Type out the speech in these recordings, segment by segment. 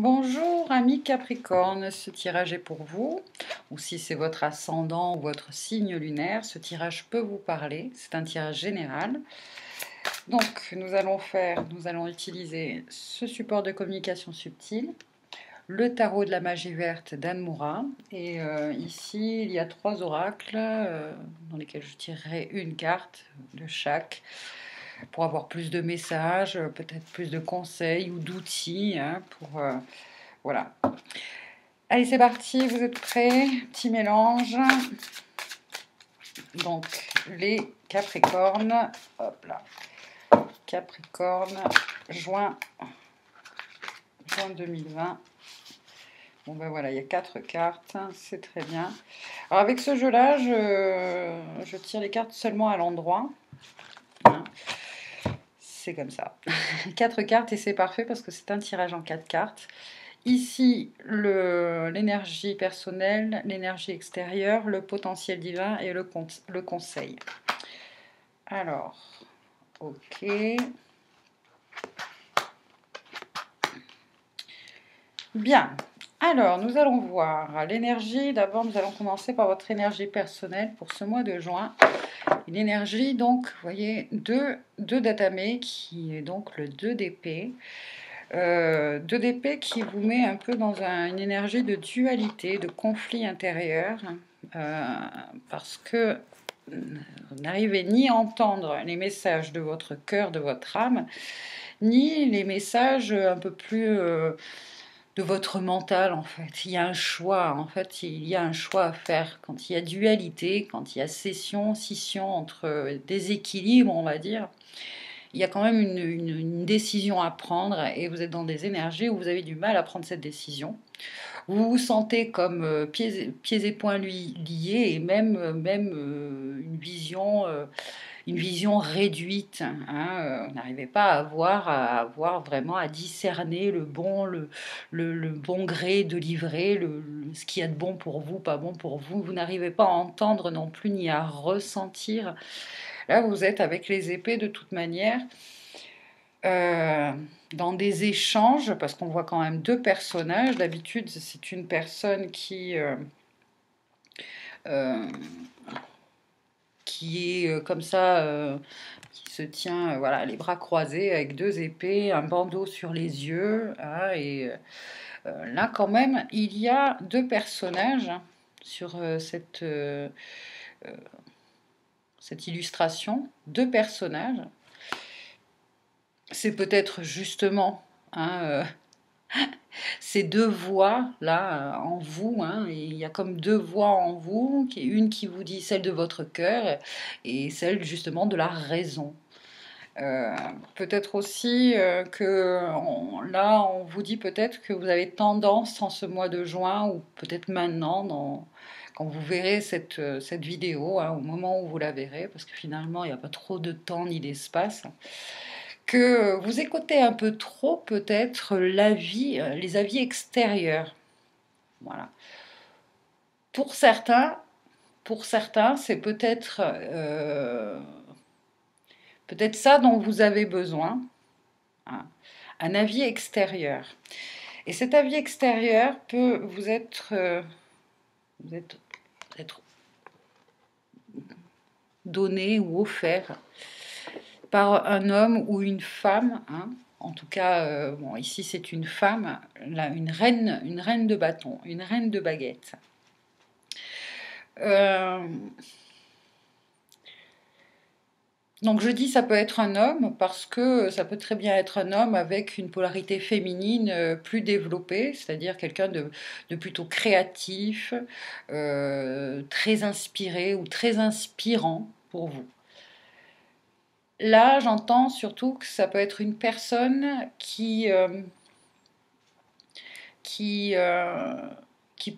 Bonjour amis Capricorne, ce tirage est pour vous, ou si c'est votre ascendant ou votre signe lunaire, ce tirage peut vous parler, c'est un tirage général. Donc nous allons utiliser ce support de communication subtile, le tarot de la magie verte d'Anne Moura, et ici il y a 3 oracles dans lesquels je tirerai une carte de chaque, pour avoir plus de messages, peut-être plus de conseils ou d'outils pour... voilà. Allez, c'est parti, vous êtes prêts? Petit mélange. Donc, les Capricornes, hop là, Capricorne, juin 2020. Bon ben voilà, il y a 4 cartes, c'est très bien. Alors avec ce jeu-là, je tire les cartes seulement à l'endroit. C'est comme ça. 4 cartes et c'est parfait parce que c'est un tirage en 4 cartes. Ici, l'énergie personnelle, l'énergie extérieure, le potentiel divin et le conseil. Alors, ok. Bien. Alors, nous allons voir l'énergie. D'abord, nous allons commencer par votre énergie personnelle pour ce mois de juin. Une énergie, donc, vous voyez, 2 d'Atame, qui est donc le 2 d'épée. 2 d'épée qui vous met un peu dans une énergie de dualité, de conflit intérieur, parce que vous n'arrivez ni à entendre les messages de votre cœur, de votre âme, ni les messages un peu plus de votre mental, en fait. Il y a un choix, en fait, il y a un choix à faire. Quand il y a dualité, quand il y a scission entre déséquilibre, on va dire, il y a quand même une décision à prendre et vous êtes dans des énergies où vous avez du mal à prendre cette décision. Vous vous sentez comme pieds et poings liés et même une vision réduite. Vous n'arrivez pas à avoir vraiment à discerner le bon gré de livrer, ce qu'il y a de bon pour vous, pas bon pour vous. Vous n'arrivez pas à entendre non plus ni à ressentir. Là, vous êtes avec les épées de toute manière. Dans des échanges, parce qu'on voit quand même 2 personnages. D'habitude, c'est une personne qui est comme ça, qui se tient voilà, les bras croisés avec 2 épées, un bandeau sur les yeux. Et là, quand même, il y a 2 personnages sur cette illustration. 2 personnages. C'est peut-être justement ces 2 voix là en vous, et il y a comme 2 voix en vous, une qui vous dit celle de votre cœur et celle justement de la raison. Peut-être aussi là on vous dit peut-être que vous avez tendance en ce mois de juin, ou peut-être maintenant quand vous verrez cette vidéo, au moment où vous la verrez, parce que finalement il n'y a pas trop de temps ni d'espace, que vous écoutez un peu trop peut-être les avis extérieurs. Voilà. Pour certains, c'est peut-être ça dont vous avez besoin, un avis extérieur. Et cet avis extérieur peut vous être donné ou offert par un homme ou une femme. En tout cas, bon, ici c'est une femme, là, une reine de bâton, une reine de baguette. Donc je dis ça peut être un homme parce que ça peut très bien être un homme avec une polarité féminine plus développée, c'est-à-dire quelqu'un de plutôt créatif, très inspiré ou très inspirant pour vous. Là, j'entends surtout que ça peut être une personne qui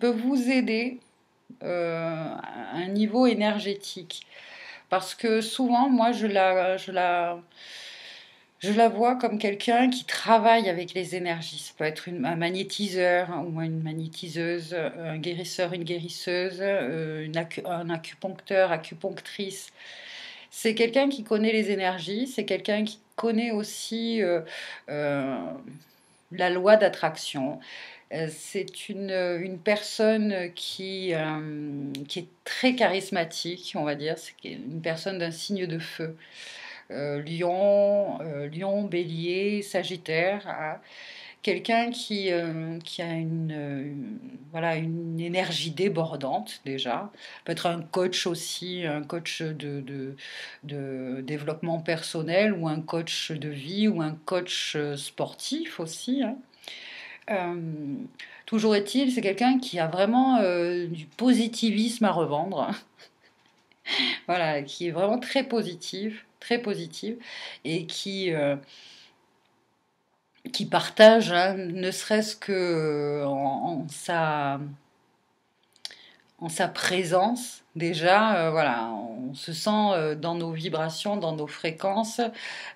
peut vous aider à un niveau énergétique. Parce que souvent, moi, je la vois comme quelqu'un qui travaille avec les énergies. Ça peut être un magnétiseur ou une magnétiseuse, un guérisseur, une guérisseuse, un acupuncteur, acupunctrice. C'est quelqu'un qui connaît les énergies, c'est quelqu'un qui connaît aussi la loi d'attraction. C'est une personne qui est très charismatique, on va dire. C'est une personne d'un signe de feu. Lion, Bélier, Sagittaire, hein. Quelqu'un qui a voilà, une énergie débordante déjà. Peut être un coach aussi, un coach de développement personnel ou un coach de vie ou un coach sportif aussi, hein. Euh, Toujours est-il, c'est quelqu'un qui a vraiment du positivisme à revendre. Voilà, qui est vraiment très positif, et qui partage, hein, ne serait-ce que en sa présence. Déjà, voilà, on se sent dans nos vibrations, dans nos fréquences.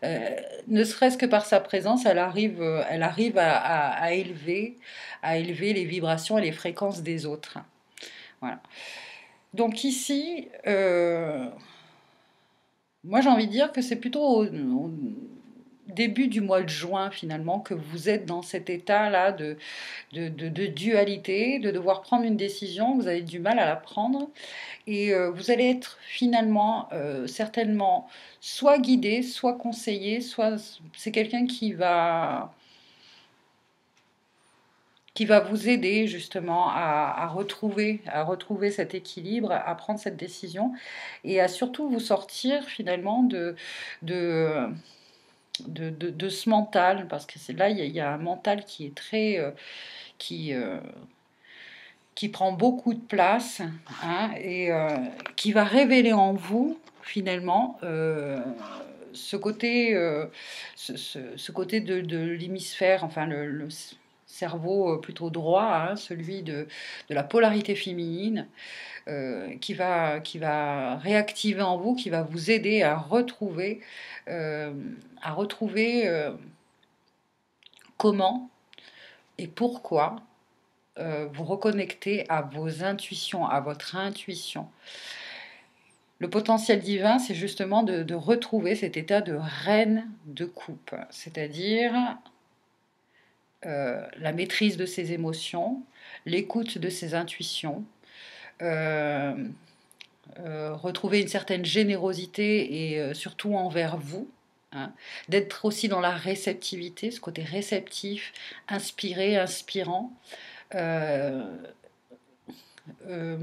Euh, Ne serait-ce que par sa présence, elle arrive à élever les vibrations et les fréquences des autres. Voilà. Donc ici, moi j'ai envie de dire que c'est plutôt au début du mois de juin finalement que vous êtes dans cet état-là de dualité, de devoir prendre une décision, vous avez du mal à la prendre, et vous allez être finalement certainement soit guidé, soit conseillé, soit c'est quelqu'un qui va vous aider justement à retrouver cet équilibre, à prendre cette décision et à surtout vous sortir finalement de, de ce mental, parce que c'est là, il y a un mental qui est très... qui, qui prend beaucoup de place, hein, et qui va révéler en vous finalement ce côté de l'hémisphère, enfin le cerveau plutôt droit, hein, celui de la polarité féminine, qui va réactiver en vous, qui va vous aider euh, à retrouver comment et pourquoi vous reconnecter à vos intuitions, à votre intuition. Le potentiel divin, c'est justement de retrouver cet état de reine de coupe, c'est-à-dire la maîtrise de ses émotions, l'écoute de ses intuitions, euh, retrouver une certaine générosité et surtout envers vous, hein, d'être aussi dans la réceptivité, ce côté réceptif, inspiré, inspirant. Euh, euh,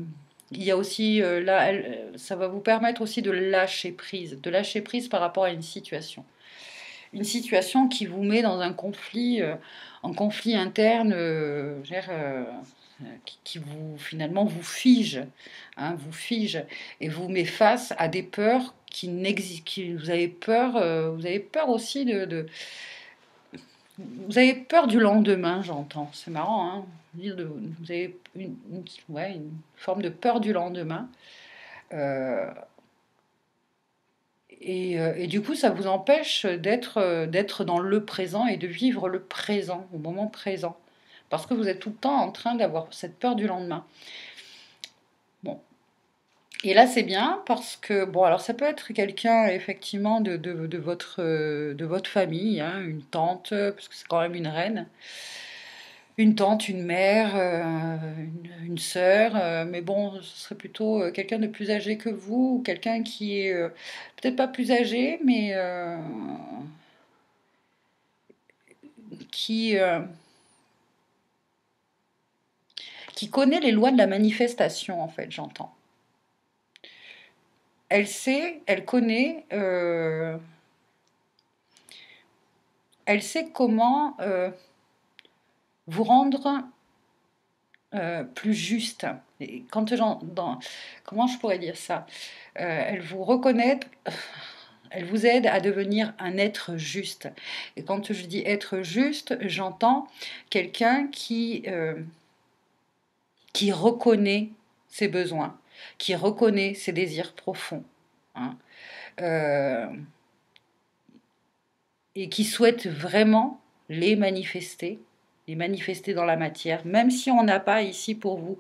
il y a aussi là, ça va vous permettre aussi de lâcher prise par rapport à une situation qui vous met dans un conflit interne, qui vous finalement vous fige, hein, vous fige et vous met face à des peurs qui n'existent, vous avez peur aussi vous avez peur du lendemain, j'entends. C'est marrant, hein. Vous avez ouais, une forme de peur du lendemain. Euh, et du coup, ça vous empêche d'être dans le présent et de vivre le présent, au moment présent. Parce que vous êtes tout le temps en train d'avoir cette peur du lendemain. Bon. Et là, c'est bien parce que, bon, alors ça peut être quelqu'un, effectivement, de votre famille, hein, une tante, parce que c'est quand même une reine. Une tante, une mère, une sœur, mais bon, ce serait plutôt quelqu'un de plus âgé que vous, ou quelqu'un qui est peut-être pas plus âgé, mais qui, euh, qui connaît les lois de la manifestation, en fait, j'entends. Elle sait comment vous rendre plus juste. Et comment je pourrais dire ça? Elle vous reconnaît, elle vous aide à devenir un être juste. Et quand je dis être juste, j'entends quelqu'un qui reconnaît ses besoins, qui reconnaît ses désirs profonds, hein, euh, et qui souhaite vraiment les manifester. Les manifester dans la matière, même si on n'a pas ici pour vous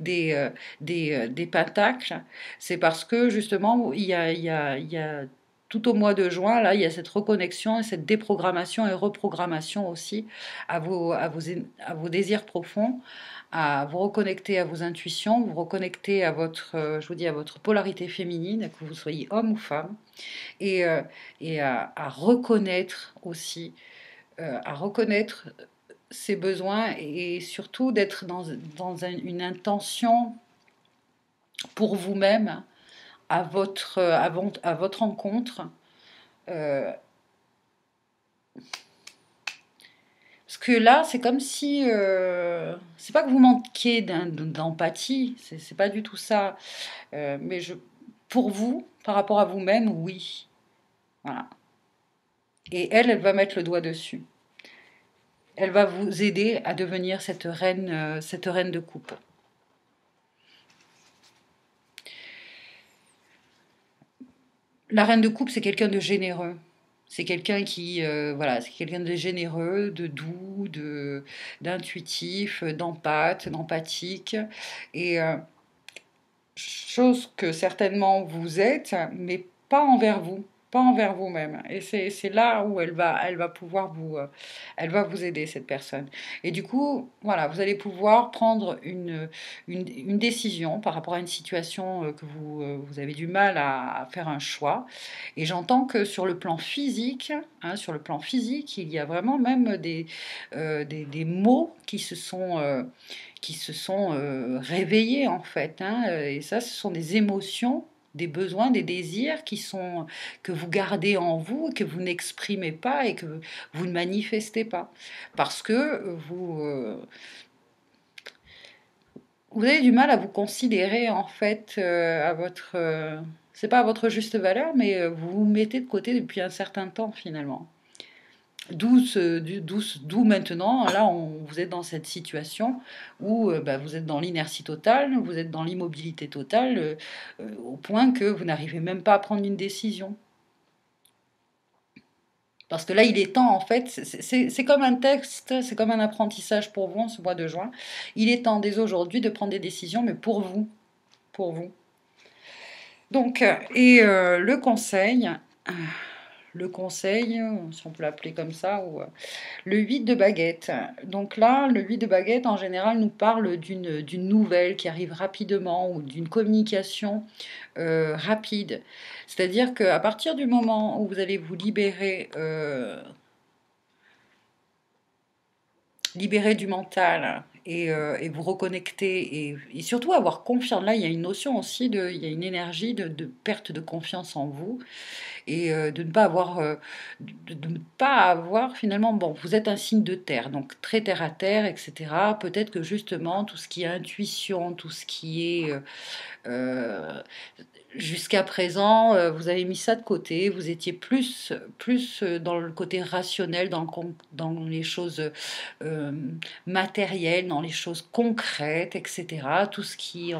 des pentacles, c'est parce que justement il y a tout au mois de juin, là, il y a cette reconnexion et cette déprogrammation et reprogrammation aussi à vos désirs profonds, à vous reconnecter à vos intuitions, vous reconnecter à votre, je vous dis, à votre polarité féminine, que vous soyez homme ou femme, et, à reconnaître aussi, à reconnaître ses besoins et surtout d'être une intention pour vous-même à votre rencontre. Euh, Parce que là, c'est comme si, c'est pas que vous manquiez d'empathie, c'est pas du tout ça. Mais pour vous, par rapport à vous-même, oui. Voilà. Et elle va mettre le doigt dessus. Elle va vous aider à devenir cette reine de coupe. La reine de coupe, c'est quelqu'un de généreux. C'est quelqu'un qui, voilà, c'est quelqu'un de généreux, de doux, d'intuitif, d'empathique. Et chose que certainement vous êtes, mais pas envers vous, pas envers vous-même. Et c'est là où elle va pouvoir elle va vous aider, cette personne. Et du coup, voilà, vous allez pouvoir prendre une décision par rapport à une situation que vous avez du mal à faire un choix. Et j'entends que sur le plan physique, hein, sur le plan physique, il y a vraiment même des mots qui se sont réveillés en fait, hein, et ça, ce sont des émotions, des besoins, des désirs que vous gardez en vous, que vous n'exprimez pas et que vous ne manifestez pas. Parce que vous avez du mal à vous considérer en fait à votre... c'est pas à votre juste valeur, mais vous vous mettez de côté depuis un certain temps finalement. D'où maintenant, là, vous êtes dans cette situation où bah, vous êtes dans l'inertie totale, vous êtes dans l'immobilité totale, au point que vous n'arrivez même pas à prendre une décision. Parce que là, il est temps, en fait, c'est comme un texte, c'est comme un apprentissage pour vous en ce mois de juin. Il est temps dès aujourd'hui de prendre des décisions, mais pour vous, pour vous. Donc, le conseil, si on peut l'appeler comme ça, ou le 8 de baguette. Donc là, le 8 de baguette, en général, nous parle d'une nouvelle qui arrive rapidement ou d'une communication rapide. C'est-à-dire qu'à partir du moment où vous allez vous libérer du mental et vous reconnecter et surtout avoir confiance. Là, il y a une notion aussi il y a une énergie de perte de confiance en vous et de ne pas avoir finalement, bon, vous êtes un signe de terre, donc très terre à terre, etc. Peut-être que justement tout ce qui est intuition, tout ce qui est euh, jusqu'à présent, vous avez mis ça de côté, vous étiez plus dans le côté rationnel, dans les choses euh, matérielles, dans les choses concrètes, etc. Tout ce qui est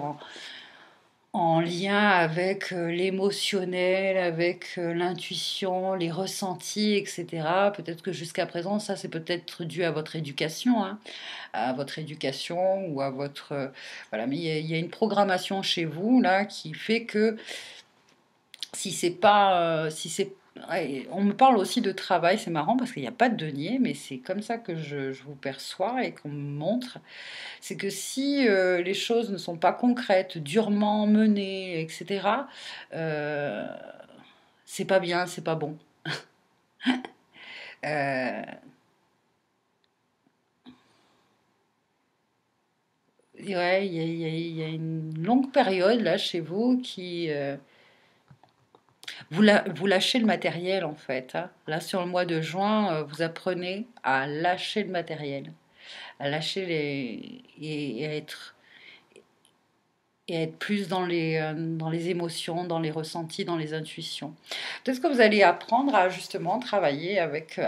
en lien avec l'émotionnel, avec l'intuition, les ressentis, etc. Peut-être que jusqu'à présent, ça c'est peut-être dû à votre éducation, hein, à votre éducation ou à votre... voilà, mais il y a une programmation chez vous là qui fait que si c'est pas, si c'est, ouais, on me parle aussi de travail, c'est marrant parce qu'il n'y a pas de denier, mais c'est comme ça que je vous perçois et qu'on me montre. C'est que si les choses ne sont pas concrètes, durement menées, etc., euh, c'est pas bien, c'est pas bon. Euh, ouais, il y a une longue période là chez vous qui, vous lâchez le matériel en fait, hein. Là, sur le mois de juin, vous apprenez à lâcher le matériel, à lâcher et à être plus dans les émotions, dans les ressentis, dans les intuitions. Peut-être que vous allez apprendre à justement travailler avec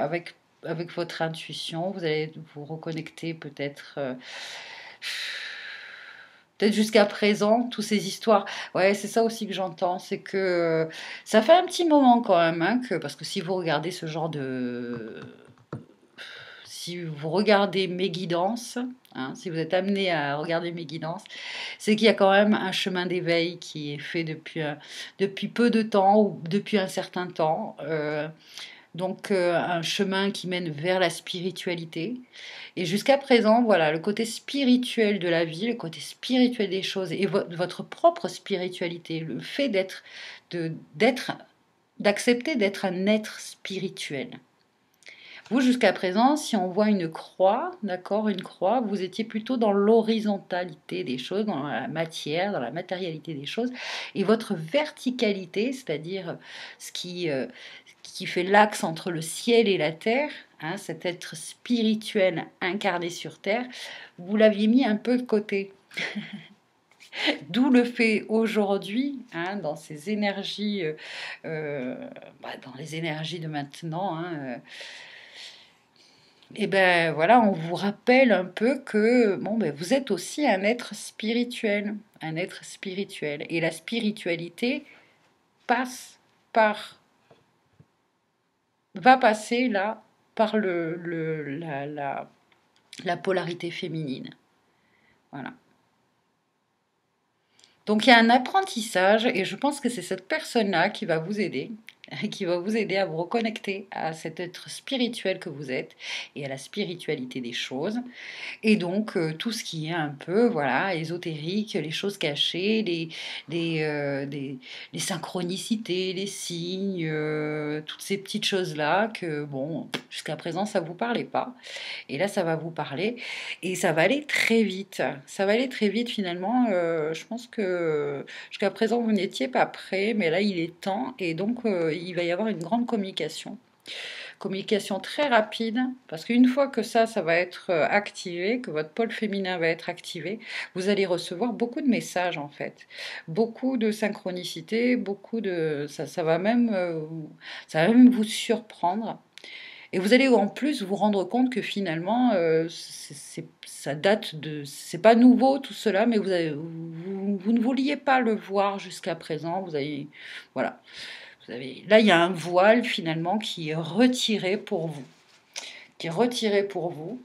votre intuition. Vous allez vous reconnecter peut-être jusqu'à présent, toutes ces histoires. Ouais, c'est ça aussi que j'entends, c'est que ça fait un petit moment quand même, hein, parce que si vous regardez ce genre de... si vous regardez mes guidances, hein, si vous êtes amené à regarder mes guidances, c'est qu'il y a quand même un chemin d'éveil qui est fait depuis peu de temps ou depuis un certain temps. Donc un chemin qui mène vers la spiritualité. Et jusqu'à présent, voilà, le côté spirituel de la vie, le côté spirituel des choses et votre propre spiritualité, le fait d'accepter d'être un être spirituel. Vous, jusqu'à présent, si on voit une croix, d'accord, une croix, vous étiez plutôt dans l'horizontalité des choses, dans la matière, dans la matérialité des choses, et votre verticalité, c'est-à-dire ce qui fait l'axe entre le ciel et la terre, hein, cet être spirituel incarné sur terre, vous l'aviez mis un peu de côté. D'où le fait aujourd'hui, hein, dans ces énergies, dans les énergies de maintenant, hein, et ben voilà, on vous rappelle un peu que bon, ben, vous êtes aussi un être spirituel, un être spirituel. Et la spiritualité passe par, va passer là par la polarité féminine. Voilà. Donc il y a un apprentissage et je pense que c'est cette personne-là qui va vous aider, qui va vous aider à vous reconnecter à cet être spirituel que vous êtes et à la spiritualité des choses. Et donc tout ce qui est un peu voilà ésotérique, les choses cachées, les synchronicités, les signes, toutes ces petites choses-là que bon, jusqu'à présent ça vous parlait pas. Et là, ça va vous parler et ça va aller très vite. Ça va aller très vite finalement. Je pense que jusqu'à présent, vous n'étiez pas prêt, mais là, il est temps et donc il va y avoir une grande communication. Communication très rapide, parce qu'une fois que ça va être activé, que votre pôle féminin va être activé, vous allez recevoir beaucoup de messages en fait, beaucoup de synchronicité, beaucoup de... Ça va même, ça va même vous surprendre. Et vous allez en plus vous rendre compte que finalement, ça date de... C'est pas nouveau tout cela, mais vous ne vouliez pas le voir jusqu'à présent. Vous avez... Voilà. Là, il y a un voile finalement qui est retiré pour vous. Qui est retiré pour vous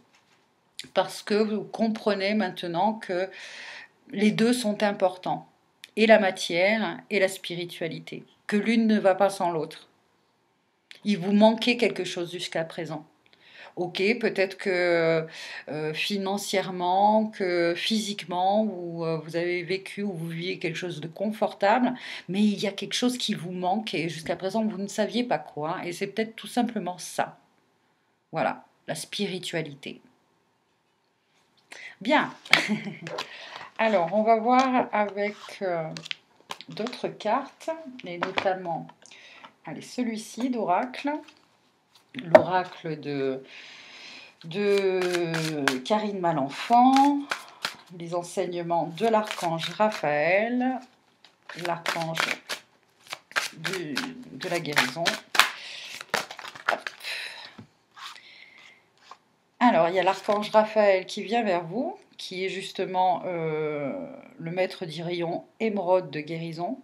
parce que vous comprenez maintenant que les deux sont importants. Et la matière et la spiritualité. Que l'une ne va pas sans l'autre. Il vous manquait quelque chose jusqu'à présent. Ok, peut-être que financièrement, que physiquement, vous avez vécu ou vous viviez quelque chose de confortable, mais il y a quelque chose qui vous manque et jusqu'à présent vous ne saviez pas quoi. Et c'est peut-être tout simplement ça. Voilà, la spiritualité. Bien. Alors, on va voir avec d'autres cartes, et notamment, allez, celui-ci d'oracle, l'oracle de Karine Malenfant, les enseignements de l'archange Raphaël, l'archange de la guérison. Alors, il y a l'archange Raphaël qui vient vers vous, qui est justement le maître d'Irion, émeraude de guérison.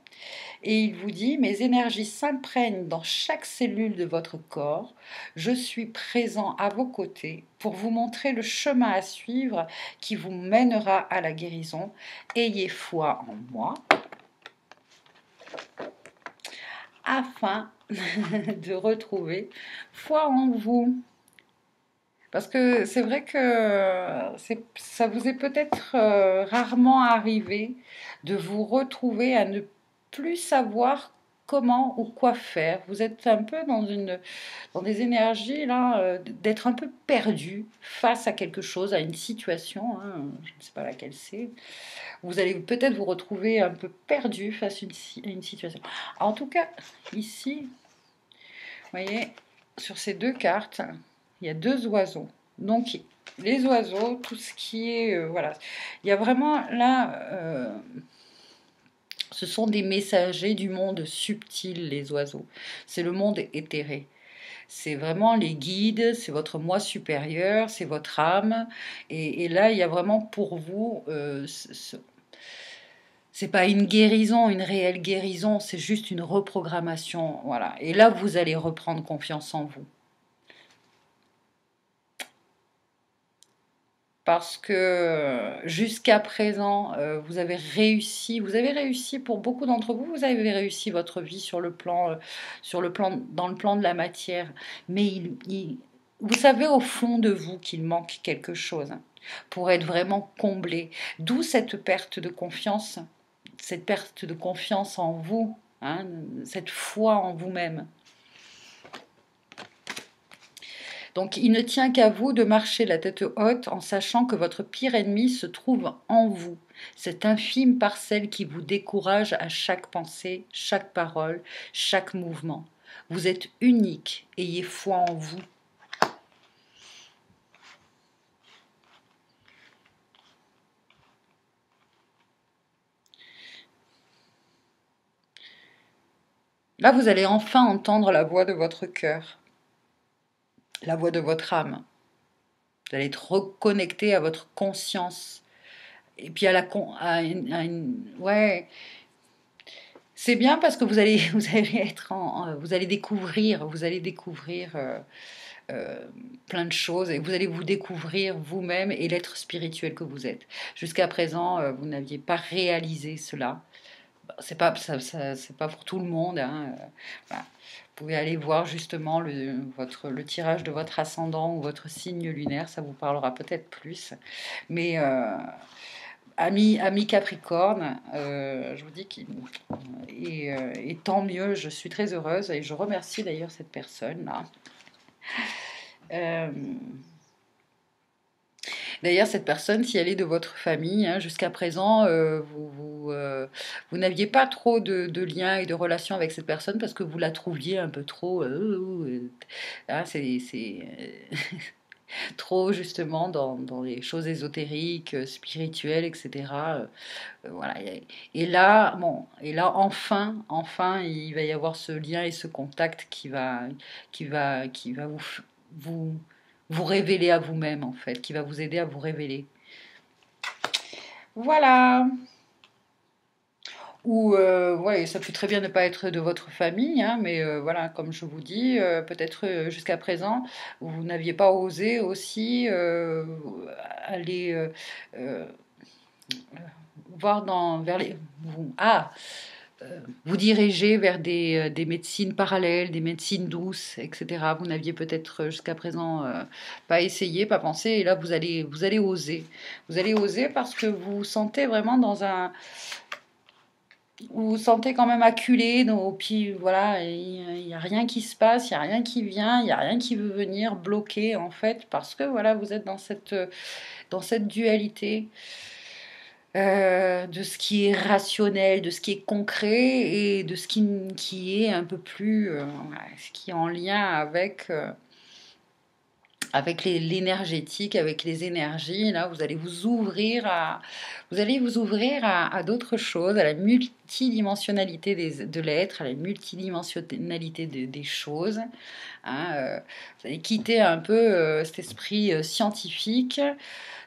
Et il vous dit, mes énergies s'imprègnent dans chaque cellule de votre corps. Je suis présent à vos côtés pour vous montrer le chemin à suivre qui vous mènera à la guérison. Ayez foi en moi afin de retrouver foi en vous. Parce que c'est vrai que ça vous est peut-être rarement arrivé de vous retrouver à ne plus savoir comment ou quoi faire. Vous êtes un peu dans des énergies là, d'être un peu perdu face à quelque chose, à une situation, hein, je ne sais pas laquelle c'est. Vous allez peut-être vous retrouver un peu perdu face à une situation. En tout cas, ici, vous voyez, sur ces deux cartes, il y a deux oiseaux. Donc, les oiseaux, tout ce qui est... voilà. Il y a vraiment là... ce sont des messagers du monde subtil, les oiseaux. C'est le monde éthéré. C'est vraiment les guides, c'est votre moi supérieur, c'est votre âme. Et là, il y a vraiment pour vous... c'est pas une guérison, une réelle guérison, c'est juste une reprogrammation. Voilà. Et là, vous allez reprendre confiance en vous. parce que jusqu'à présent, vous avez réussi pour beaucoup d'entre vous, vous avez réussi votre vie dans le plan de la matière, mais vous savez au fond de vous qu'il manque quelque chose pour être vraiment comblé, d'où cette perte de confiance en vous, hein, cette foi en vous-même. Donc il ne tient qu'à vous de marcher la tête haute en sachant que votre pire ennemi se trouve en vous, cette infime parcelle qui vous décourage à chaque pensée, chaque parole, chaque mouvement. Vous êtes unique, ayez foi en vous. Là, vous allez enfin entendre la voix de votre cœur, la voix de votre âme. Vous allez être reconnecté à votre conscience. Et puis ouais, c'est bien parce que vous allez découvrir plein de choses et vous allez vous découvrir vous-même et l'être spirituel que vous êtes. Jusqu'à présent, vous n'aviez pas réalisé cela. C'est pas pour tout le monde, hein. Voilà. Vous pouvez aller voir justement le tirage de votre ascendant ou votre signe lunaire, ça vous parlera peut-être plus. Mais ami Capricorne, je vous dis et tant mieux, je suis très heureuse et je remercie d'ailleurs cette personne-là. Euh, D'ailleurs, cette personne, si elle est de votre famille, hein, jusqu'à présent, vous n'aviez pas trop de liens et de relations avec cette personne parce que vous la trouviez un peu trop... hein, trop justement dans les choses ésotériques, spirituelles, etc. Voilà. Et là, enfin, il va y avoir ce lien et ce contact qui va vous, vous révéler à vous-même, en fait, qui va vous aider à vous révéler. Voilà. Ou, ouais, ça peut très bien ne pas être de votre famille, hein, mais voilà, comme je vous dis, peut-être jusqu'à présent, vous n'aviez pas osé aussi aller euh, voir vers les... vous diriger vers des médecines parallèles, des médecines douces, etc. Vous n'aviez peut-être jusqu'à présent pas essayé, pas pensé, et là vous allez oser. Vous allez oser parce que vous vous sentez vraiment vous vous sentez quand même acculé, puis voilà, il n'y a rien qui se passe, il n'y a rien qui vient, il n'y a rien qui veut venir bloquer en fait, parce que voilà, vous êtes dans cette dualité. De ce qui est rationnel, de ce qui est concret et de qui est un peu plus, ce qui est en lien avec l'énergétique, avec les énergies. Là, vous allez vous ouvrir à d'autres choses, à la multidimensionnalité de l'être, à la multidimensionnalité des choses. Hein, vous allez quitter un peu cet esprit scientifique.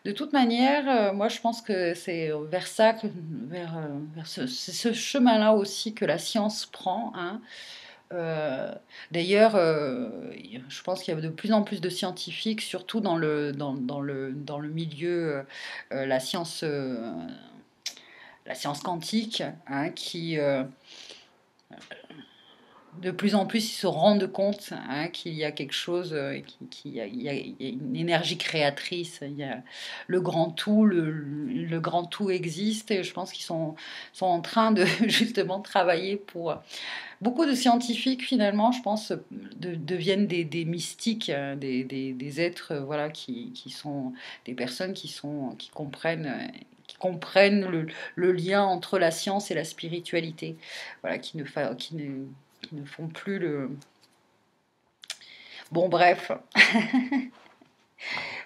De toute manière, moi je pense que c'est vers ça, vers ce chemin-là aussi que la science prend. Hein. Euh, D'ailleurs, je pense qu'il y a de plus en plus de scientifiques, surtout dans le milieu, la science quantique, hein, qui de plus en plus ils se rendent compte, hein, qu'il y a quelque chose, il y a une énergie créatrice, il y a le grand tout existe et je pense qu'ils sont en train de justement travailler pour... Beaucoup de scientifiques finalement, je pense, deviennent des mystiques, des êtres voilà, qui sont des personnes qui comprennent le lien entre la science et la spiritualité, voilà, qui ne font plus le... Bon, bref.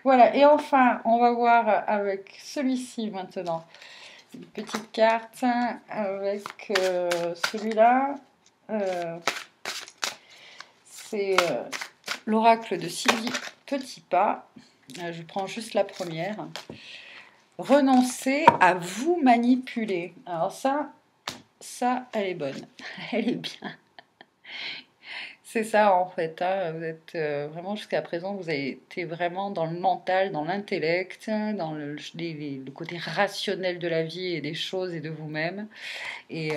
Voilà, et enfin, on va voir avec celui-ci maintenant. Une petite carte avec celui-là. C'est l'oracle de Sylvie Petitpas. Je prends juste la première. Renoncer à vous manipuler. Alors ça, elle est bonne. Elle est bien. C'est ça en fait, hein. Vous êtes vraiment jusqu'à présent, vous avez été vraiment dans le mental, dans l'intellect, dans le côté rationnel de la vie et des choses et de vous-même. Et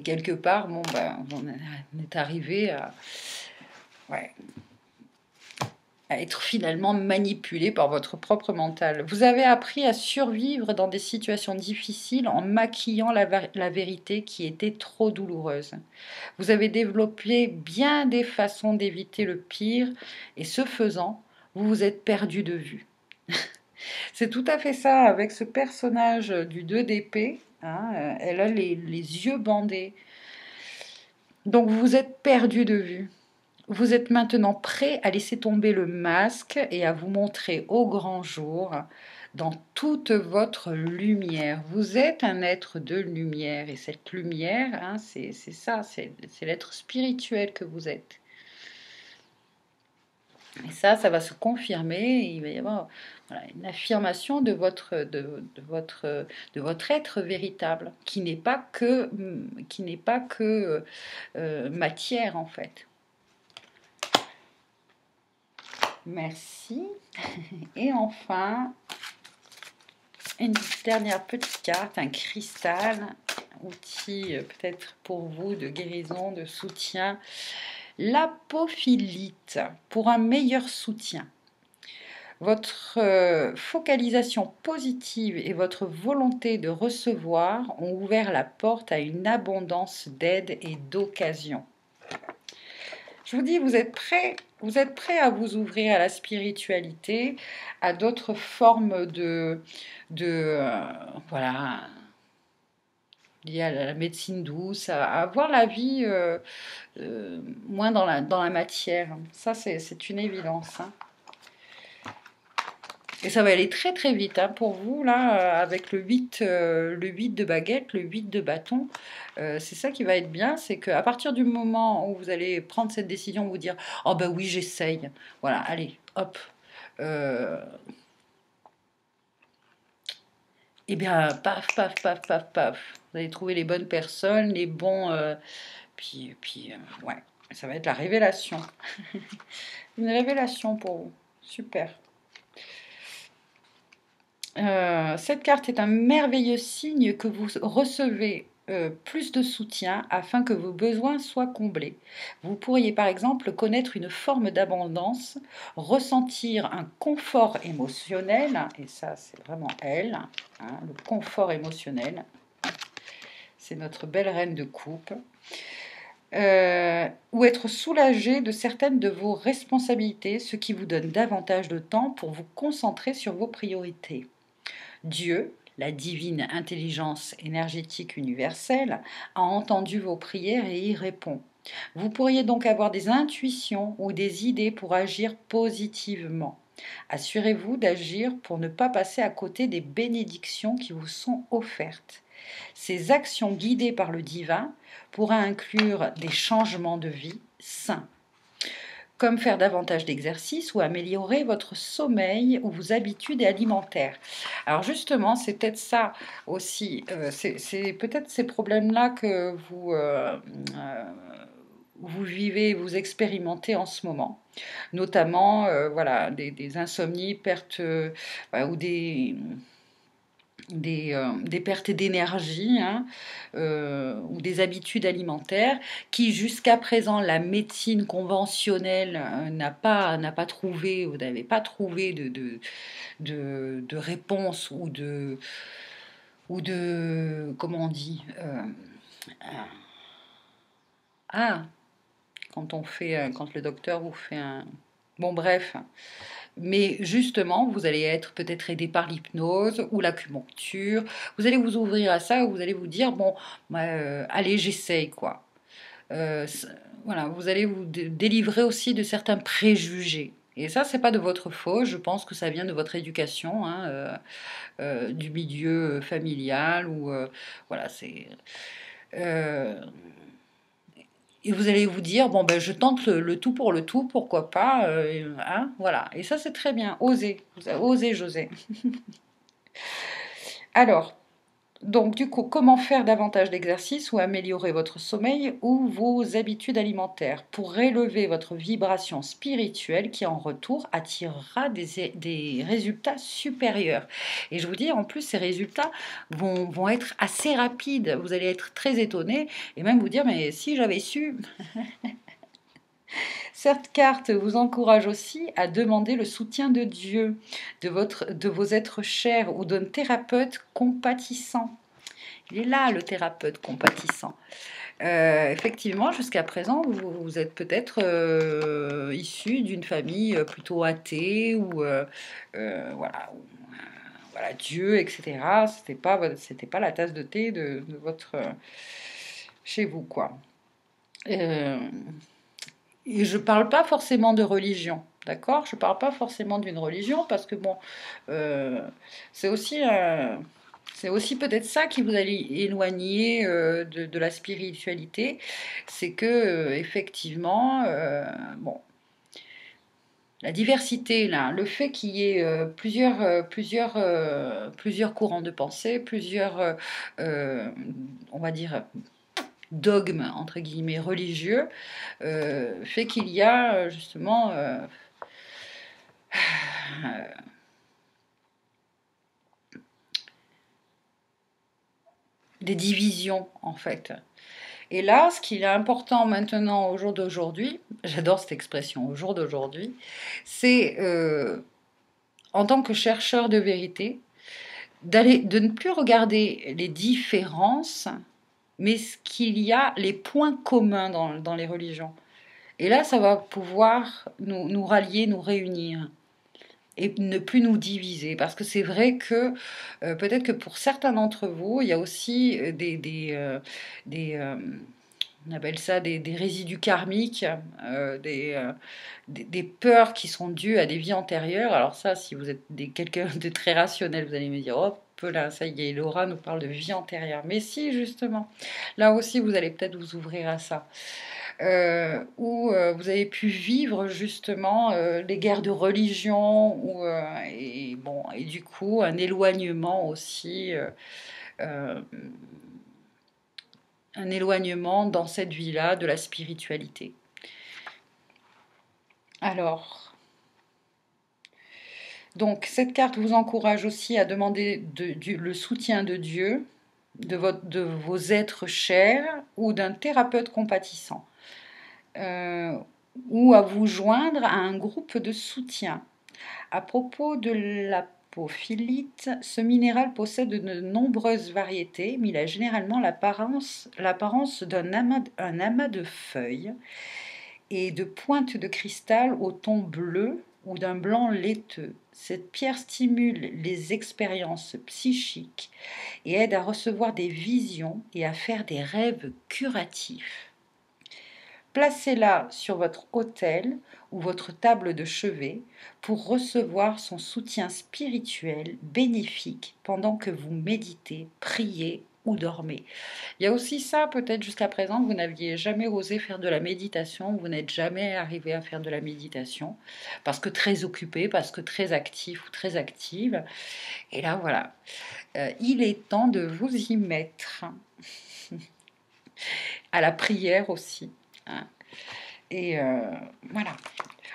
quelque part, bon, ben, on est arrivé ouais, à être finalement manipulé par votre propre mental. Vous avez appris à survivre dans des situations difficiles en maquillant la vérité qui était trop douloureuse. Vous avez développé bien des façons d'éviter le pire et ce faisant, vous vous êtes perdu de vue. C'est tout à fait ça avec ce personnage du 2 d'épée. Hein, elle a les yeux bandés. Donc vous vous êtes perdu de vue. Vous êtes maintenant prêt à laisser tomber le masque et à vous montrer au grand jour dans toute votre lumière. Vous êtes un être de lumière et cette lumière, hein, c'est ça, c'est l'être spirituel que vous êtes. Et ça va se confirmer. Il va y avoir voilà, une affirmation de votre être véritable, qui n'est pas que matière en fait. Merci. Et enfin, une dernière petite carte, un cristal, outil peut-être pour vous de guérison, de soutien. L'apophylite, pour un meilleur soutien. Votre focalisation positive et votre volonté de recevoir ont ouvert la porte à une abondance d'aide et d'occasion. Je vous dis, vous êtes prêt à vous ouvrir à la spiritualité, à d'autres formes voilà, liées à la médecine douce, à voir la vie moins dans la matière. Ça, c'est une évidence. Hein. Et ça va aller très très vite hein, pour vous, là, avec le 8 de baguette, le 8 de bâton. C'est ça qui va être bien, c'est qu'à partir du moment où vous allez prendre cette décision, vous dire « Oh ben oui, j'essaye ». Voilà, allez, hop. Eh bien, paf, paf, paf, paf, paf. Vous allez trouver les bonnes personnes, les bons... ouais, ça va être la révélation. Une révélation pour vous. Super. Cette carte est un merveilleux signe que vous recevez plus de soutien afin que vos besoins soient comblés. Vous pourriez par exemple connaître une forme d'abondance, ressentir un confort émotionnel, et ça c'est vraiment elle, hein, le confort émotionnel, c'est notre belle reine de coupe, ou être soulagé de certaines de vos responsabilités, ce qui vous donne davantage de temps pour vous concentrer sur vos priorités. Dieu, la divine intelligence énergétique universelle, a entendu vos prières et y répond. Vous pourriez donc avoir des intuitions ou des idées pour agir positivement. Assurez-vous d'agir pour ne pas passer à côté des bénédictions qui vous sont offertes. Ces actions guidées par le divin pourraient inclure des changements de vie sains, comme faire davantage d'exercice ou améliorer votre sommeil ou vos habitudes alimentaires. Alors justement, c'est peut-être ça aussi, c'est peut-être ces problèmes-là que vous vivez, vous expérimentez en ce moment, notamment voilà, des insomnies, pertes ou des pertes d'énergie hein, ou des habitudes alimentaires qui jusqu'à présent la médecine conventionnelle n'a pas trouvé, vous n'avez pas trouvé de réponse ou de comment on dit quand le docteur vous fait un bon bref. Mais justement, vous allez être peut-être aidé par l'hypnose ou l'acupuncture. Vous allez vous ouvrir à ça, vous allez vous dire bon, allez, j'essaye quoi. Voilà, vous allez vous délivrer aussi de certains préjugés. Et ça, c'est pas de votre faute. Je pense que ça vient de votre éducation, hein, du milieu familial ou voilà, c'est. Et vous allez vous dire, bon, ben, je tente le tout pour le tout, pourquoi pas, hein, voilà. Et ça, c'est très bien. Osez, osez, José. Alors, Donc, du coup, comment faire davantage d'exercice ou améliorer votre sommeil ou vos habitudes alimentaires pour élever votre vibration spirituelle qui, en retour, attirera des résultats supérieurs. Et je vous dis, en plus, ces résultats vont être assez rapides. Vous allez être très étonné et même vous dire, mais si j'avais su... Cette carte vous encourage aussi à demander le soutien de Dieu, de vos êtres chers ou d'un thérapeute compatissant. Il est là, le thérapeute compatissant. Effectivement, jusqu'à présent, vous êtes peut-être issu d'une famille plutôt athée ou voilà, voilà, Dieu, etc. C'était pas la tasse de thé de votre chez vous, quoi. Euh, et je parle pas forcément de religion. D'accord? Je parle pas forcément d'une religion parce que bon, euh, c'est aussi c'est aussi peut-être ça qui vous allez éloigner de la spiritualité, c'est que effectivement, bon, la diversité là, le fait qu'il y ait plusieurs courants de pensée, on va dire dogmes entre guillemets religieux, fait qu'il y a justement des divisions en fait. Et là, ce qu'il est important maintenant au jour d'aujourd'hui, j'adore cette expression, au jour d'aujourd'hui, c'est en tant que chercheur de vérité, de ne plus regarder les différences, mais ce qu'il y a, les points communs dans les religions. Et là, ça va pouvoir nous rallier, nous réunir et ne plus nous diviser. Parce que c'est vrai que peut-être que pour certains d'entre vous, il y a aussi on appelle ça des résidus karmiques, des peurs qui sont dues à des vies antérieures. Alors ça, si vous êtes quelqu'un de très rationnel, vous allez me dire, hop là, ça y est, Laura nous parle de vie antérieure. Mais si, justement, là aussi, vous allez peut-être vous ouvrir à ça. Où vous avez pu vivre justement les guerres de religion et du coup un éloignement aussi un éloignement dans cette vie-là de la spiritualité. Alors, donc cette carte vous encourage aussi à demander le soutien de Dieu, de vos êtres chers ou d'un thérapeute compatissant, ou à vous joindre à un groupe de soutien. À propos de l'apophylite, ce minéral possède de nombreuses variétés, mais il a généralement l'apparence d'un amas de feuilles et de pointes de cristal au ton bleu ou d'un blanc laiteux. Cette pierre stimule les expériences psychiques et aide à recevoir des visions et à faire des rêves curatifs. Placez-la sur votre autel ou votre table de chevet pour recevoir son soutien spirituel bénéfique pendant que vous méditez, priez ou dormez. Il y a aussi ça, peut-être jusqu'à présent, vous n'aviez jamais osé faire de la méditation, vous n'êtes jamais arrivé à faire de la méditation, parce que très occupé, parce que très actif ou très active. Et là, voilà, il est temps de vous y mettre. À la prière aussi. Hein. Et voilà.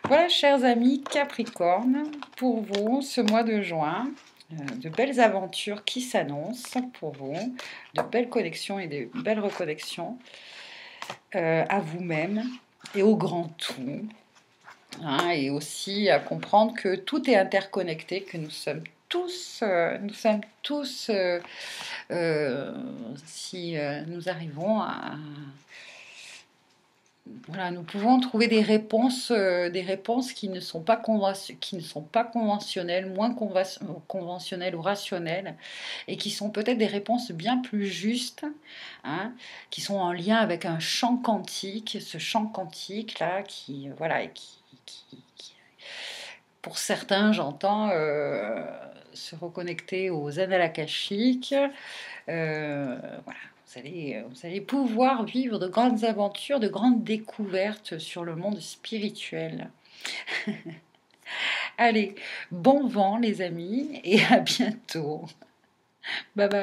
Voilà, chers amis Capricorne, pour vous, ce mois de juin, de belles aventures qui s'annoncent pour vous, de belles connexions et de belles reconnexions à vous-même et au grand tout. Hein, et aussi à comprendre que tout est interconnecté, que nous sommes tous, si nous arrivons à voilà, nous pouvons trouver des réponses qui ne sont pas conventionnelles, moins conventionnelles ou rationnelles, et qui sont peut-être des réponses bien plus justes, hein, qui sont en lien avec un champ quantique, ce champ quantique là, qui voilà, pour certains, j'entends se reconnecter aux annales akashiques. Voilà. Vous allez pouvoir vivre de grandes aventures, de grandes découvertes sur le monde spirituel. Allez, bon vent les amis et à bientôt. Bye bye.